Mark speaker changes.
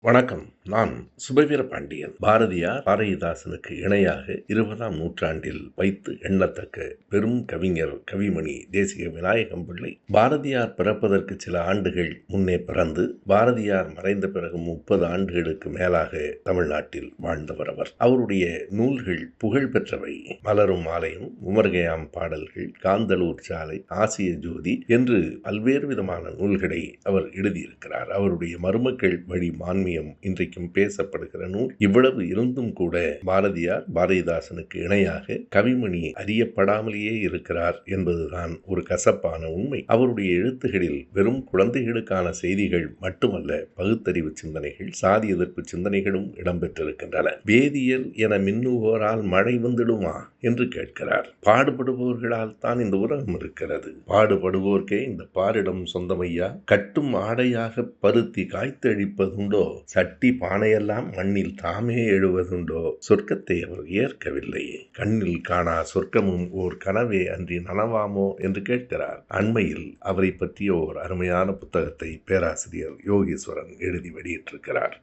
Speaker 1: வணக்கம். நான் சுபவீர பாண்டியன். பாரதியார் பாரதிதாசனுக்கு இணையாக 20ஆம் நூற்றாண்டில் வைத்து எண்ணத்தக்க பெரும் கவிஞர், கவிமணி தேசிக விநாயகம் பிள்ளை. பாரதியார் பிறப்பதற்கு சில ஆண்டுகள் முன்னே பிறந்து பாரதியார் மறைந்த பிறகு 30 ஆண்டுகளுக்கு மேலாக தமிழ்நாட்டில் வாழ்ந்தவர் அவர். அவருடைய நூல்கள் புகழ் பெற்றவை. மலரும் மாலையும், உமர்கயாம் பாடல்கள், காந்தளூர் சாலை, ஆசிய ஜோதி என்று பல்வேறு விதமான நூல்களை அவர் எழுதியிருக்கிறார். அவருடைய மருமக்கள் வழி மான்மியம் இன்றைக்கும் பேசப்படுகிற நூல். இவ்வளவு இருந்தும் கூட பாரதியார் பாரதிதாசனுக்கு இணையாக கவிமணி அறியப்படாமலேயே இருக்கிறார் என்பதுதான் ஒரு கசப்பான உண்மை. அவருடைய எழுத்துகளில் வெறும் குழந்தைகளுக்கான செய்திகள் மட்டுமல்ல, பகுத்தறிவு சிந்தனைகள், சாதி எதிர்ப்பு சிந்தனைகளும் இடம்பெற்றிருக்கின்றன. வேதியியல் என மின்னுவோரால் மழை வந்துடுமா என்று கேட்கிறார். பாடுபடுபவர்களால் தான் இந்த உலகம் இருக்கிறது. பாடுபடுவோர்க்கே இந்த பாரிடம் சொந்தமையா. கட்டும் ஆடையாக பருத்தி காய்த்தழிப்பதுண்டோ, சட்டி பானையெல்லாம் மண்ணில் தாமே எழுவதுண்டோ. சொர்க்கத்தை அவர் ஏற்கவில்லை. கண்ணில் காணா சொர்க்கமும் ஓர் கனவே அன்றி நனவாமோ என்று கேட்கிறார். அண்மையில் அவரை பற்றிய ஓர் அருமையான புத்தகத்தை பேராசிரியர் யோகீஸ்வரன் எழுதி வெளியிட்டிருக்கிறார்.